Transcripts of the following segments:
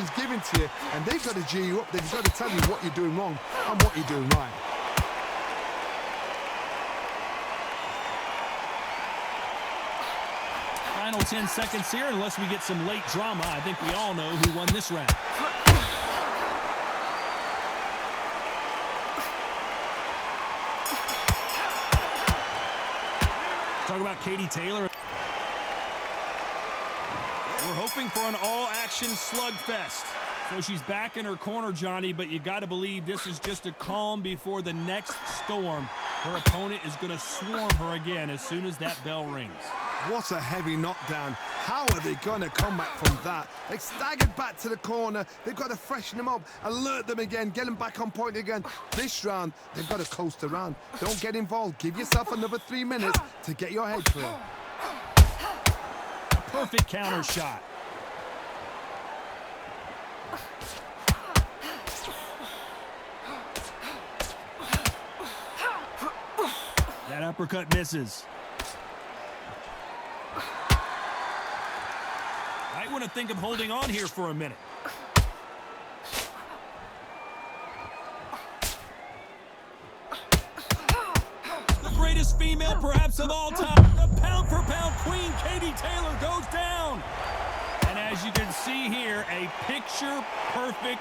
instructions given to you, and they've got to G you up. They've got to tell you what you're doing wrong and what you're doing right. Final 10 seconds here, unless we get some late drama. I think we all know who won this round. Talk about Katie Taylor. We're hoping for an all-action slugfest. So she's back in her corner, Johnny, but you got to believe this is just a calm before the next storm. Her opponent is going to swarm her again as soon as that bell rings. What a heavy knockdown. How are they going to come back from that? They staggered back to the corner. They've got to freshen them up, alert them again, get them back on point again. This round, they've got to coast around. Don't get involved. Give yourself another 3 minutes to get your head clear. A perfect counter shot. That uppercut misses. Might want to think of holding on here for a minute. The greatest female perhaps of all time. The pound-for-pound queen, Katie Taylor, goes down. And as you can see here, a picture-perfect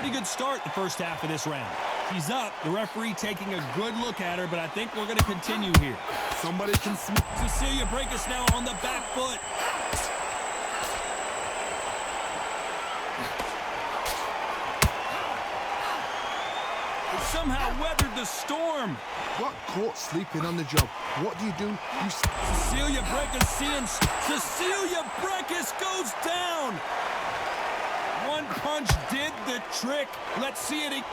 pretty good start the first half of this round. She's up, the referee taking a good look at her, but I think we're going to continue here. Somebody can Cecilia Brækhus now on the back foot. They somehow weathered the storm. Got caught sleeping on the job. What do? Cecilia Brækhus goes down. One punch did the trick. Let's see it.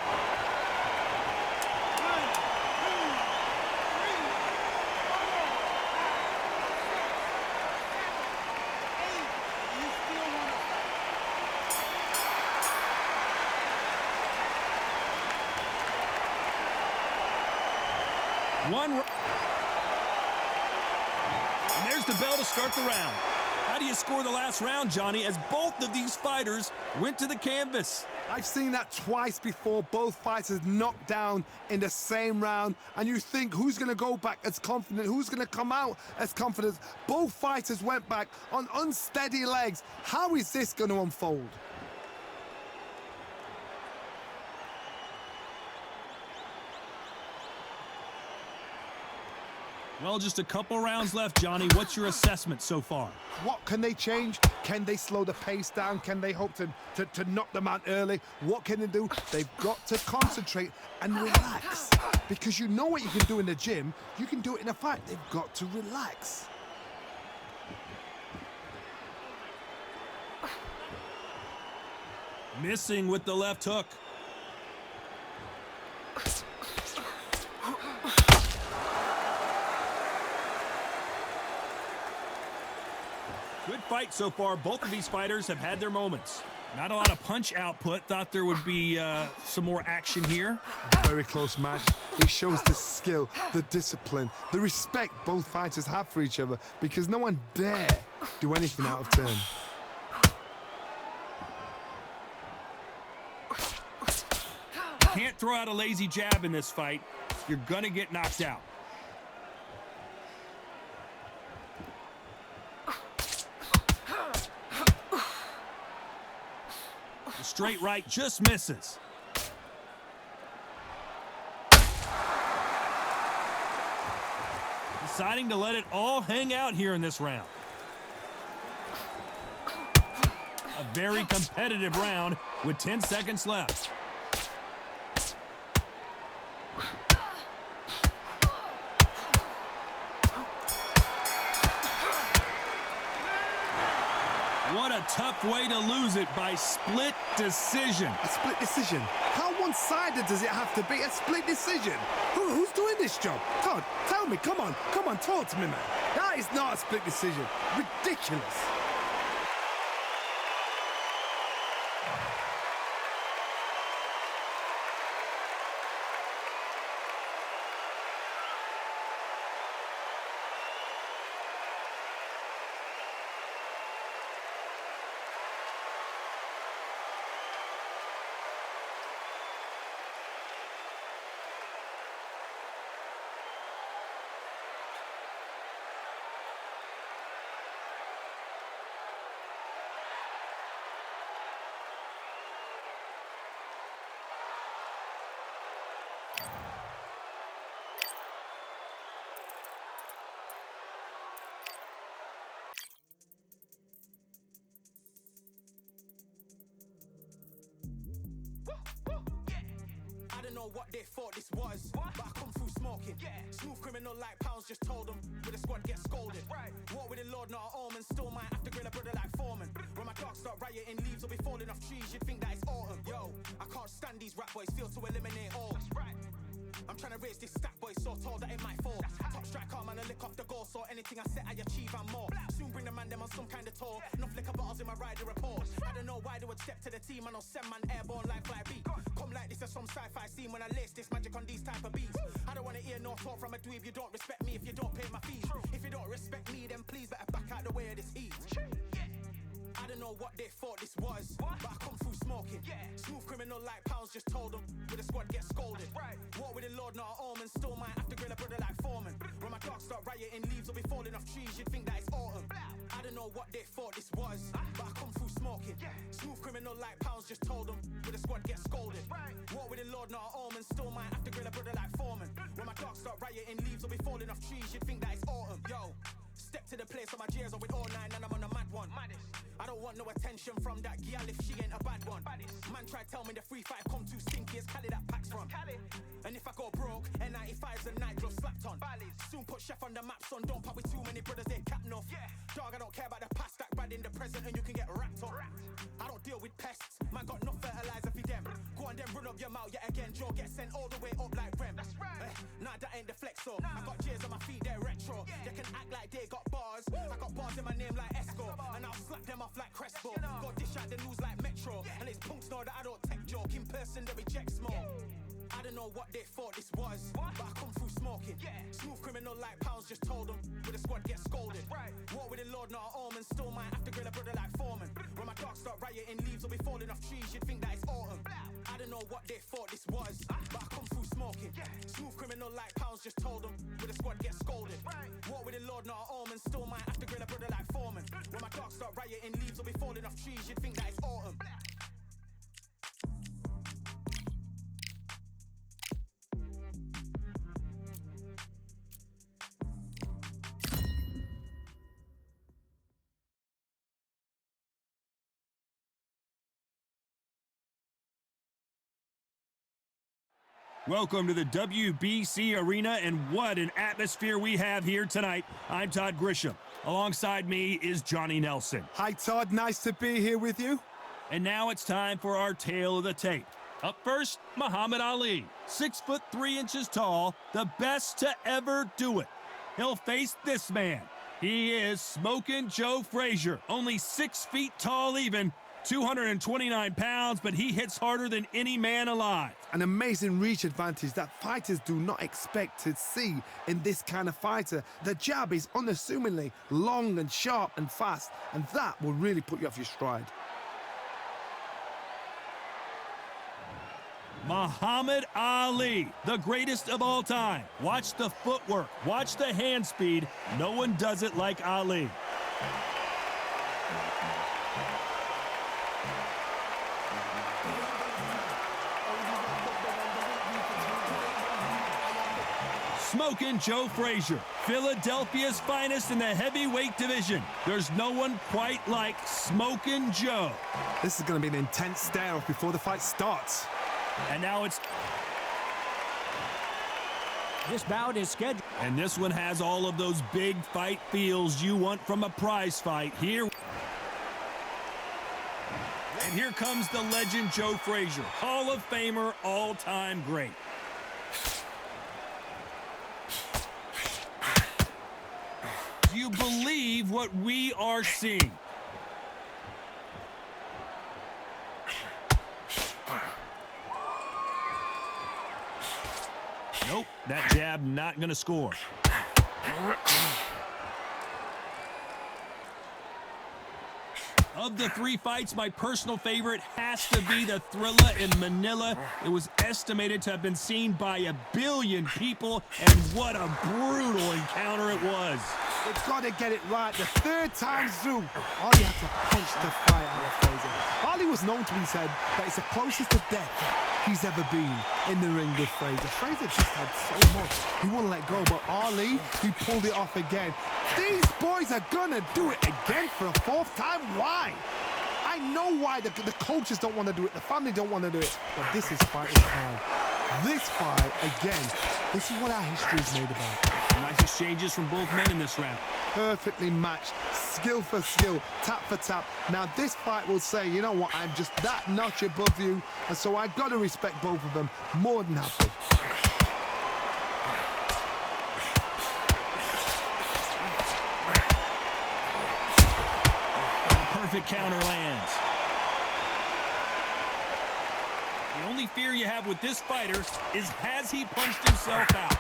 And there's the bell to start the round. How do you score the last round, Johnny, as both of these fighters went to the canvas? I've seen that twice before. Both fighters knocked down in the same round, and you think who's going to go back as confident, who's going to come out as confident. Both fighters went back on unsteady legs. How is this going to unfold? Well, just a couple rounds left, Johnny. What's your assessment so far? What can they change? Can they slow the pace down? Can they hope to knock them out early? What can they do? They've got to concentrate and relax. Because you know what you can do in the gym, you can do it in a fight. They've got to relax. Missing with the left hook. Good fight so far. Both of these fighters have had their moments. Not a lot of punch output. Thought there would be some more action here. Very close match. It shows the skill, the discipline, the respect both fighters have for each other, because no one dare do anything out of turn. Can't throw out a lazy jab in this fight. You're gonna get knocked out. The straight right just misses. Deciding to let it all hang out here in this round. A very competitive round with 10 seconds left. What a tough way to lose it, by split decision. A split decision? How one-sided does it have to be? A split decision? Who's doing this job? Todd, tell me, come on, talk to me, man. That is not a split decision. Ridiculous. know what they thought this was, but I come through smoking. Smooth criminal like pounds, just told them with a squad get scolded. War with the Lord, not an omen. Still might have to grill a brother like Foreman. When my dogs start rioting, leaves will be falling off trees. You'd think that it's autumn. Yo, I can't stand these rap boys, feel to eliminate all. I'm trying to raise this stack, boy, so tall that it might fall. Top strike, calm man, I lick off the goal, so anything I set, I achieve and more. Soon bring the man them on some kind of tour. Enough liquor bottles in my rider report. I don't know why they would step to the team, and I'll send man airborne like fly beat. Come like this as some sci-fi scene when I lace this magic on these type of beats. I don't wanna hear no talk from a dweeb. You don't respect me if you don't pay my fees. If you don't respect me, then please better back out the way of this heat. I don't know what they thought this was, but I come through smoking. Smooth criminal like pounds, just told them with a squad get scolded. War with the Lord, not an omen. Still might have to grill a brother like Foreman. When my dogs start rioting, leaves will be falling off trees. You'd think that it's autumn. I don't know what they thought this was, but I come through smoking. Smooth criminal like pounds, just told them with a squad get scolded. War with the Lord, not an omen. Still might have to grill a brother like Foreman. When my dogs start rioting, leaves will be falling off trees. You'd think that it's autumn. Yo, step to the place on my J's are with all nine and I'm on a mad one. I don't want no attention from that gal if she ain't a bad one. Man try tell me the 3-5 come too stinky, it's Cali that packs from. And if I go broke, N95's a nitro slapped on. Soon put Chef on the map, son, don't pop with too many brothers, they cap enough. Dog, I don't care about the past, that bad in the present and you can get wrapped up. I don't deal with pests, man got no fertilizer for them. Go on then run up your mouth yet again, Joe get sent all the way up like Rem. Nah, that ain't the flexo. I got J's on my feet, they're retro. They can act like they got bars. I got bars in my name like Esco, and I'll slap them off like Crespo. Go dish out the news like Metro, and it's punks know that I don't tech joke. In person they reject smoke. I don't know what they thought this was, but I come through smoking. Smooth criminal like pounds, just told them with a squad get scolded. War with the Lord, not an omen. Still might have to grill a brother like Foreman. When my dogs start rioting, leaves will be falling off trees. You'd think that it's autumn. I don't know what they thought this was, but I come through smoking. Smooth criminal like pounds, just told them with a squad get scolded. War with the Lord, not an omen. Still might have to grill a brother like Foreman. When my dogs start rioting, leaves will be falling off trees. You'd think that it's autumn. Welcome to the WBC Arena, and what an atmosphere we have here tonight. I'm Todd Grisham. Alongside me is Johnny Nelson. Hi, Todd. Nice to be here with you. And now it's time for our tale of the tape. Up first, Muhammad Ali, 6'3" tall, the best to ever do it. He'll face this man. He is Smokin' Joe Frazier, only 6 feet tall even, 229 pounds, but he hits harder than any man alive. An amazing reach advantage that fighters do not expect to see in this kind of fighter. The jab is unassumingly long and sharp and fast, and that will really put you off your stride. Muhammad Ali, the greatest of all time. Watch the footwork, watch the hand speed. No one does it like Ali. Smokin' Joe Frazier, Philadelphia's finest in the heavyweight division. There's no one quite like Smokin' Joe. This is going to be an intense stare-off before the fight starts. And now it's... This bout is scheduled. And this one has all of those big fight feels you want from a prize fight. Here... And here comes the legend Joe Frazier, Hall of Famer, all-time great. Do you believe what we are seeing? Nope, that jab not going to score. Of the 3 fights, my personal favorite has to be the Thrilla in Manila. It was estimated to have been seen by 1 billion people, and what a brutal encounter it was. They've got to get it right the 3rd time through. Ali had to punch the fire out of Frazier. Ali was known to be said that it's the closest to death he's ever been in the ring with Frazier. Frazier just had so much. He wouldn't let go, but Ali, he pulled it off again. These boys are gonna do it again for a 4th time. Why? I know why the coaches don't want to do it, the family don't want to do it, but this is fighting time. This fight, again, this is what our history is made about. Nice exchanges from both men in this round. Perfectly matched, skill for skill, tap for tap. Now this fight will say, you know what, I'm just that notch above you, and so I've got to respect both of them more than happy. Perfect counter lands. The only fear you have with this fighter is, has he punched himself out?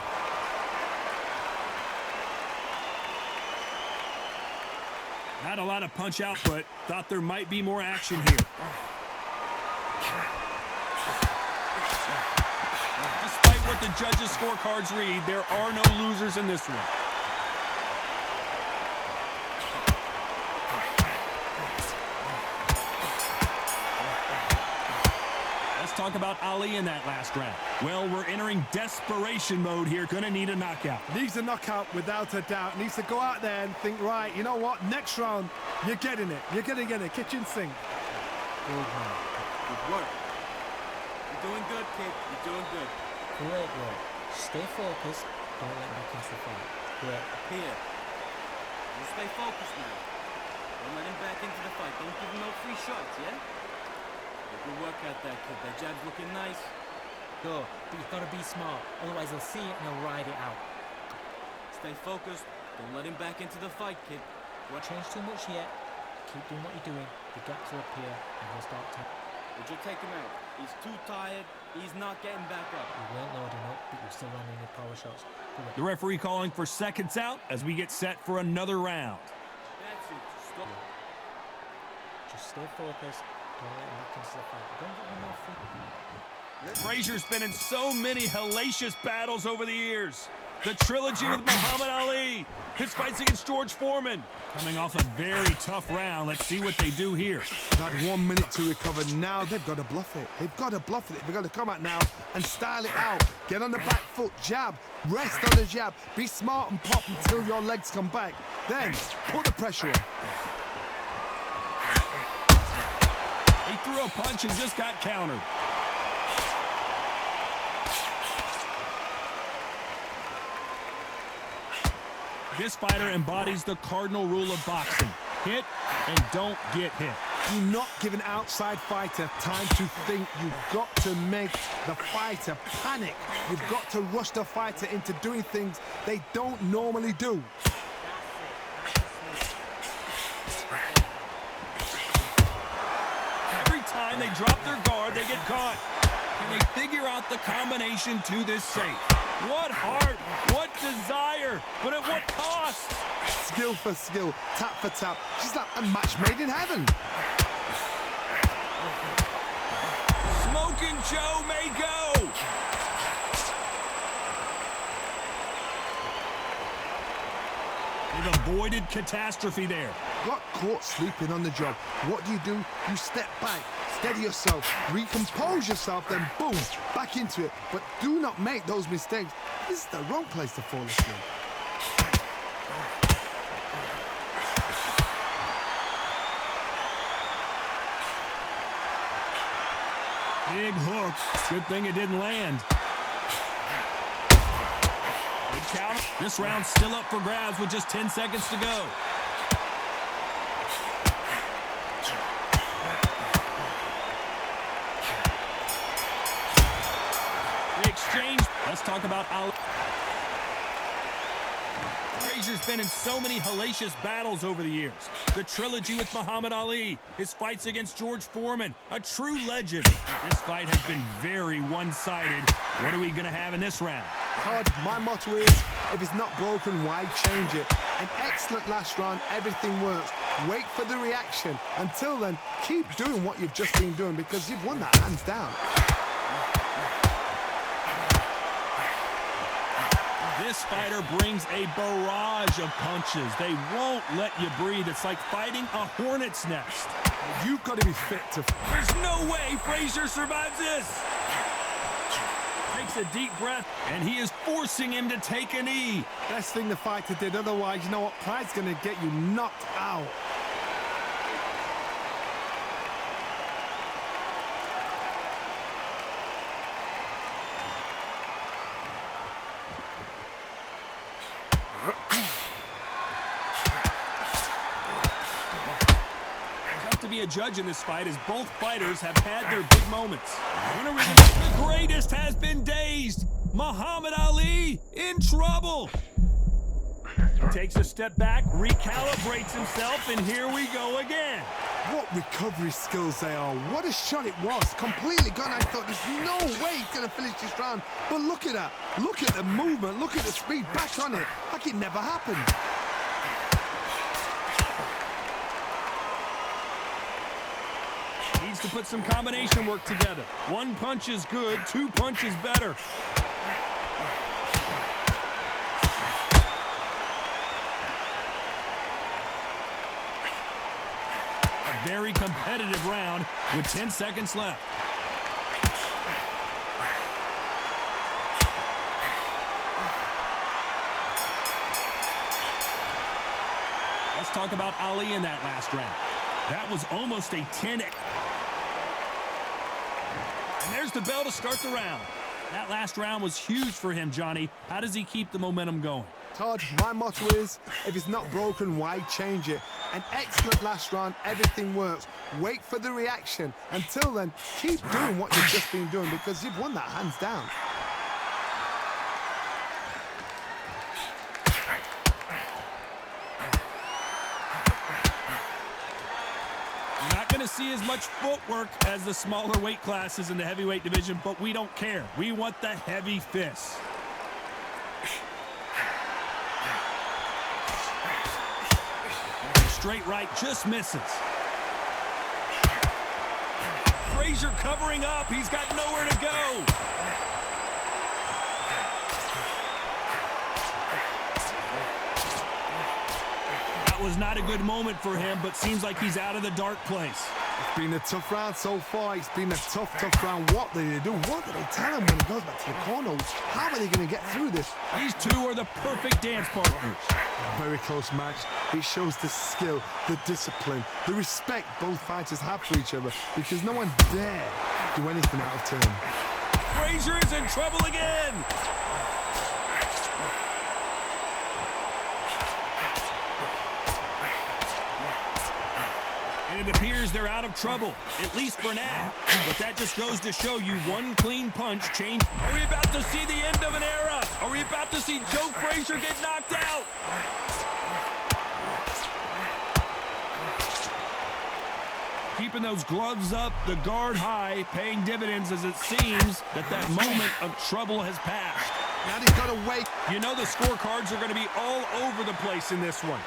Not a lot of punch output. Thought there might be more action here. Despite what the judges' scorecards read, there are no losers in this one. Talk about Ali in that last round. Well, we're entering desperation mode here. Gonna need a knockout. Needs a knockout without a doubt. Needs to go out there and think, right, you know what, next round, you're getting it. You're gonna get it. Kitchen sink. Good man. Good work. You're doing good, kid. You're doing good. Great work. Stay focused. Don't let back into the fight. Great. Here. You stay focused now. Don't let him back into the fight. Don't give him no free shots, yeah? Good work out there, kid. That jab's looking nice. Go. But you've got to be smart. Otherwise, he'll see it and he'll ride it out. Stay focused. Don't let him back into the fight, kid. Don't change too much yet. Keep doing what you're doing. The gaps will appear and he'll start to... Would you take him out? He's too tired. He's not getting back up. You weren't loading up, but you're still landing your power shots. The referee calling for seconds out as we get set for another round. That's it. Stop. Just stay focused. Don't let him back into the fight. Don't get him off feet. Frazier's been in so many hellacious battles over the years. The trilogy with Muhammad Ali. His fights against George Foreman. Coming off a very tough round. Let's see what they do here. Got 1 minute to recover. Now they've got to bluff it. They've got to bluff it. They've got to come out now and style it out. Get on the back foot, jab, rest on the jab. Be smart and pop until your legs come back. Then put the pressure on. He threw a punch and just got countered. This fighter embodies the cardinal rule of boxing. Hit and don't get hit. Do not give an outside fighter time to think. You've got to make the fighter panic. You've got to rush the fighter into doing things they don't normally do. Every time they drop their guard, they get caught. And they figure out the combination to this safe. What heart, what desire, but at what cost? Skill for skill, tap for tap. She's like a match made in heaven. Smoking Joe may go. They've avoided catastrophe there. Got caught sleeping on the job. What do? You step back, steady yourself, recompose yourself, then boom, back into it. But do not make those mistakes. This is the wrong place to fall asleep. Big hook. Good thing it didn't land. Good count. This round's still up for grabs with just 10 seconds to go. The exchange. Let's talk about Ali. Frazier's been in so many hellacious battles over the years. The trilogy with Muhammad Ali, his fights against George Foreman, a true legend. This fight has been very one-sided. What are we going to have in this round? Todd, my motto is, if it's not broken, why change it? An excellent last round, everything works. Wait for the reaction. Until then, keep doing what you've just been doing because you've won that hands down. This fighter brings a barrage of punches. They won't let you breathe. It's like fighting a hornet's nest. You've got to be fit to... There's no way Frazier survives this. Takes a deep breath, and he is forcing him to take a knee. Best thing the fighter did. Otherwise, you know what? Pride's going to get you knocked out. to be a judge in this fight, as both fighters have had their big moments. When are we gonna... The greatest has been dazed. Muhammad Ali in trouble. He takes a step back, recalibrates himself, and here we go again. What recovery skills they are. What a shot it was. Completely gone. I thought there's no way he's going to finish this round. But look at that. Look at the movement. Look at the speed. Back on it. Like it never happened. Needs to put some combination work together. One punch is good, two punches better. A very competitive round with 10 seconds left. Let's talk about Ali in that last round. That was almost a 10. And there's the bell to start the round. That last round was huge for him, Johnny. How does he keep the momentum going? Todd, my motto is, if it's not broken, why change it? An excellent last round, everything works. Wait for the reaction. Until then, keep doing what you've just been doing because you've won that hands down. You're not going to see as much footwork as the smaller weight classes in the heavyweight division, but we don't care. We want the heavy fists. Straight right just misses. Frazier covering up. He's got nowhere to go. That was not a good moment for him, but seems like he's out of the dark place. It's been a tough round so far. It's been a tough round. What do they do? What do they tell him when he goes back to the corner? How are they going to get through this? These two are the perfect dance partners. Very close match. It shows the skill, the discipline, the respect both fighters have for each other because no one dare do anything out of turn. Frazier is in trouble again. And it appears they're out of trouble, at least for now. But that just goes to show you one clean punch change. Are we about to see the end of an era? Are we about to see Joe Frazier get knocked out? Keeping those gloves up, the guard high, paying dividends as it seems that moment of trouble has passed. Now he's got to wait. You know the scorecards are going to be all over the place in this one.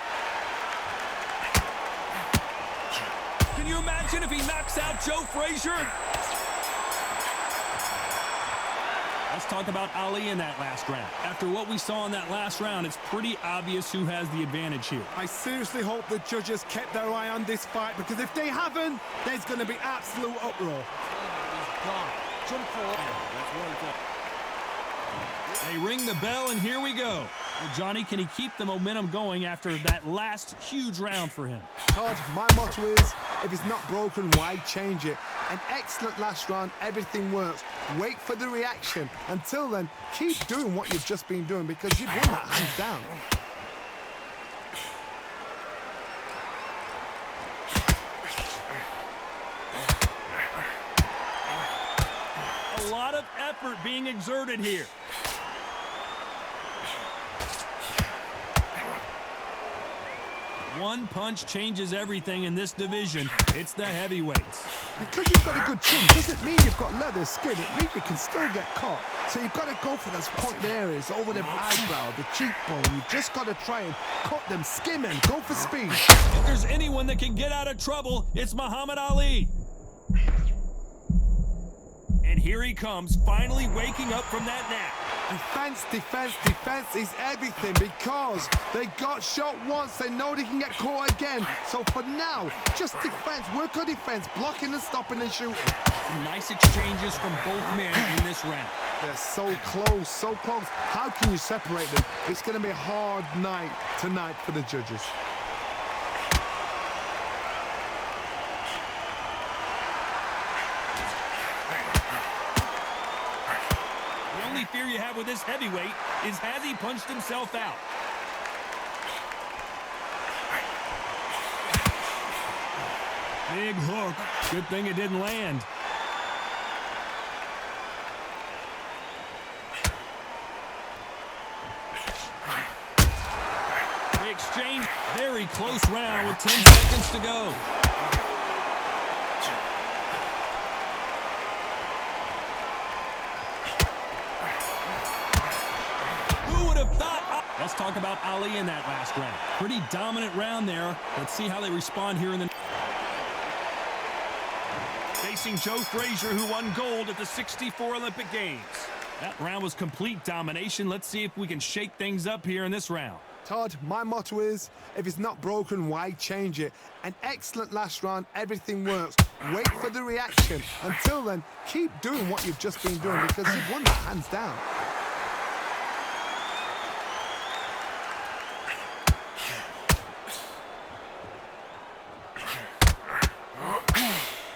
Can you imagine if he knocks out Joe Frazier? Let's talk about Ali in that last round. After what we saw in that last round, it's pretty obvious who has the advantage here. I seriously hope the judges kept their eye on this fight because if they haven't, there's going to be absolute uproar. He's gone. Jump forward. That's one good. They ring the bell, and here we go. Well, Johnny, can he keep the momentum going after that last huge round for him? Todd, my motto is, if it's not broken, why change it? An excellent last round, everything works. Wait for the reaction. Until then, keep doing what you've just been doing because you've won that hands down. A lot of effort being exerted here. One punch changes everything in this division. It's the heavyweights. Because you've got a good chin doesn't mean you've got leather skin. It means you can still get caught. So you've got to go for those pointed areas over the eyebrow, the cheekbone. You've just got to try and cut them, skim them, go for speed. If there's anyone that can get out of trouble, it's Muhammad Ali. And here he comes, finally waking up from that nap. Defense, defense, defense is everything because they got shot once. They know they can get caught again. So for now, just defense, work on defense, blocking and stopping and shooting. Some nice exchanges from both men in this round. They're so close, so close. How can you separate them? It's going to be a hard night tonight for the judges. The only fear you have with this heavyweight is has he punched himself out? Big hook. Good thing it didn't land. They exchange. Very close round with 10 seconds to go. Who would have thought? Let's talk about Ali in that last round. Pretty dominant round there. Let's see how they respond here in the... Facing Joe Frazier, who won gold at the '64 Olympic Games. That round was complete domination. Let's see if we can shake things up here in this round. Todd, my motto is, if it's not broken, why change it? An excellent last round, everything works. Wait for the reaction. Until then, keep doing what you've just been doing because you've won that hands down.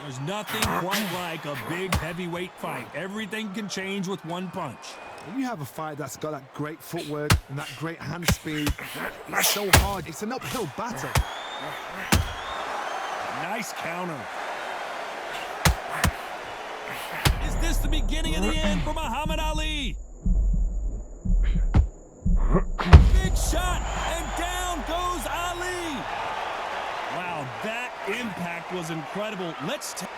There's nothing quite like a big heavyweight fight. Everything can change with one punch. When you have a fight that's got that great footwork and that great hand speed, it's so hard. It's an uphill battle. Nice counter. Is this the beginning of the end for Muhammad Ali? Big shot, and down goes Ali. Wow, that impact was incredible. Let's take...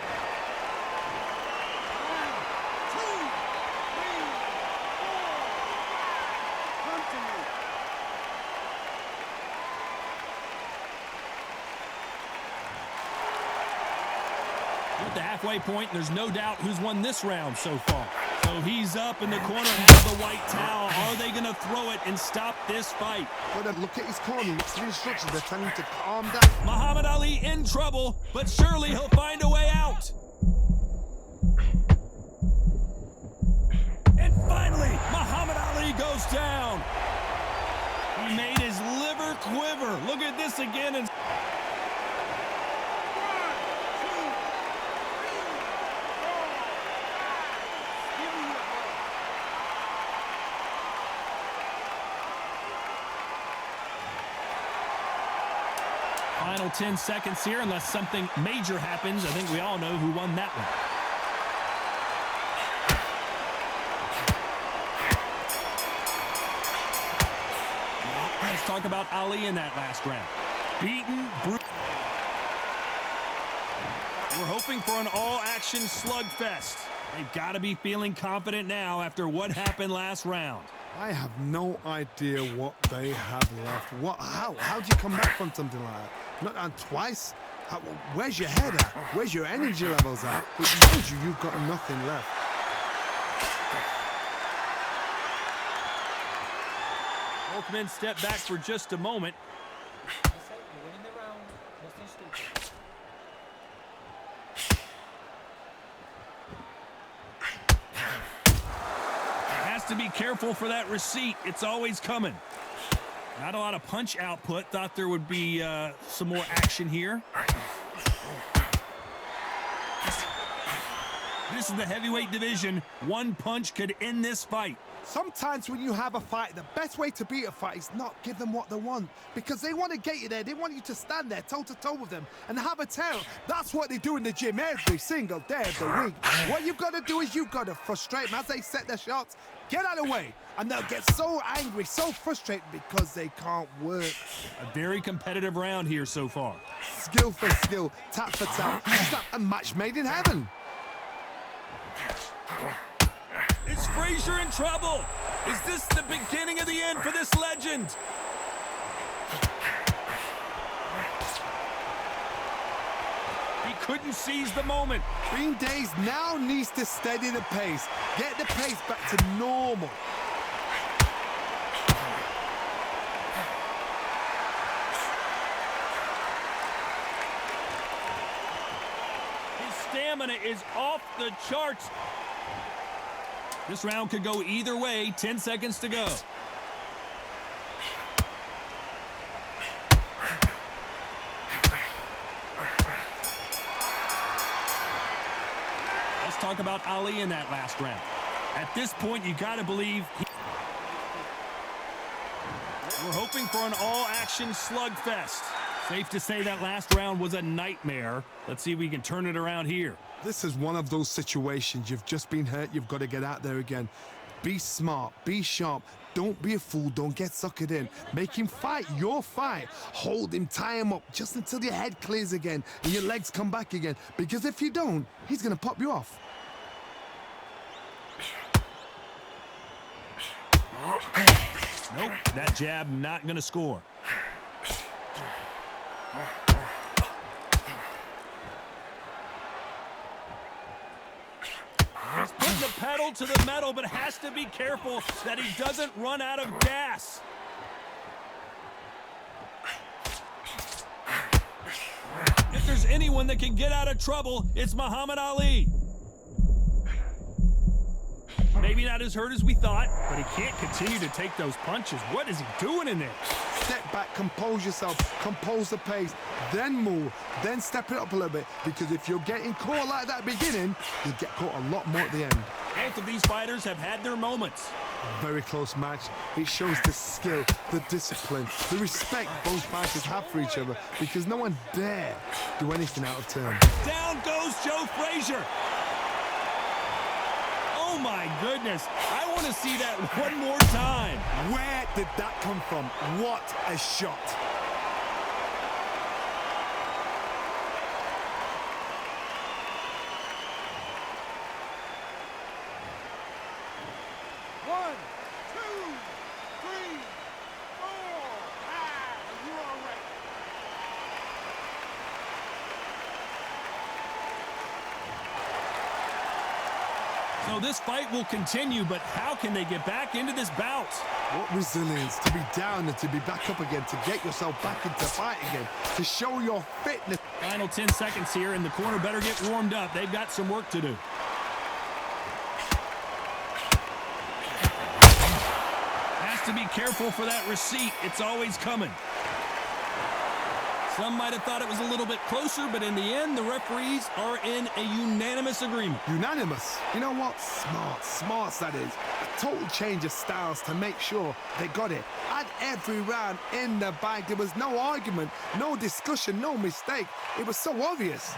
At the halfway point, there's no doubt who's won this round so far. So he's up in the corner, has the white towel. Are they going to throw it and stop this fight? But look at his corner, looks at the instructions. They're telling him to calm down. Muhammad Ali in trouble, but surely he'll find a way out. And finally, Muhammad Ali goes down. He made his liver quiver. Look at this again. And final 10 seconds here, unless something major happens. I think we all know who won that one. Let's talk about Ali in that last round. Beaten, we're hoping for an all-action slugfest. They've got to be feeling confident now after what happened last round. I have no idea what they have left. How do you come back from something like that? Not down twice? Where's your head at? Where's your energy levels at? It shows you've got nothing left. Both men step back for just a moment. You're winning the round. Nothing stupid. Has to be careful for that receipt. It's always coming. Not a lot of punch output. Thought there would be some more action here. This is the heavyweight division. One punch could end this fight. Sometimes when you have a fight, the best way to beat a fight is not give them what they want. Because they want to get you there. They want you to stand there toe-to-toe with them and have a tell. That's what they do in the gym every single day of the week. What you've got to do is you've got to frustrate them as they set their shots. Get out of the way. And they'll get so angry, so frustrated because they can't work. A very competitive round here so far. Skill for skill, tap for tap. It's not a match made in heaven. Is Frazier in trouble? Is this the beginning of the end for this legend? He couldn't seize the moment. Green Days now needs to steady the pace. Get the pace back to normal. His stamina is off the charts. This round could go either way. 10 seconds to go. Let's talk about Ali in that last round. At this point, you got to believe we're hoping for an all-action slugfest. Safe to say that last round was a nightmare. Let's see if we can turn it around here. This is one of those situations. You've just been hurt. You've got to get out there again. Be smart. Be sharp. Don't be a fool. Don't get suckered in. Make him fight your fight. Hold him. Tie him up just until your head clears again and your legs come back again. Because if you don't, he's going to pop you off. Nope, that jab not going to score. He's putting the pedal to the metal, but has to be careful that he doesn't run out of gas. If there's anyone that can get out of trouble, it's Muhammad Ali. Maybe not as hurt as we thought, but he can't continue to take those punches. What is he doing in there? Step back, compose yourself, compose the pace, then move, then step it up a little bit. Because if you're getting caught like that beginning, you'll get caught a lot more at the end. Both of these fighters have had their moments. Very close match. It shows the skill, the discipline, the respect both fighters have for each other, because no one dare do anything out of turn. Down goes Joe Frazier. Oh my goodness, I want to see that one more time. Where did that come from? What a shot. One, two, three, four. You all right? So this fight will continue, but how can they get back into this bout? What resilience to be down and to be back up again, to get yourself back into fight again, to show your fitness. Final 10 seconds here, and the corner better get warmed up. They've got some work to do. Has to be careful for that receipt. It's always coming. Some might have thought it was a little bit closer, but in the end, the referees are in a unanimous agreement. Unanimous. You know what? Smarts that is. A total change of styles to make sure they got it. At every round in the bag, there was no argument, no discussion, no mistake. It was so obvious.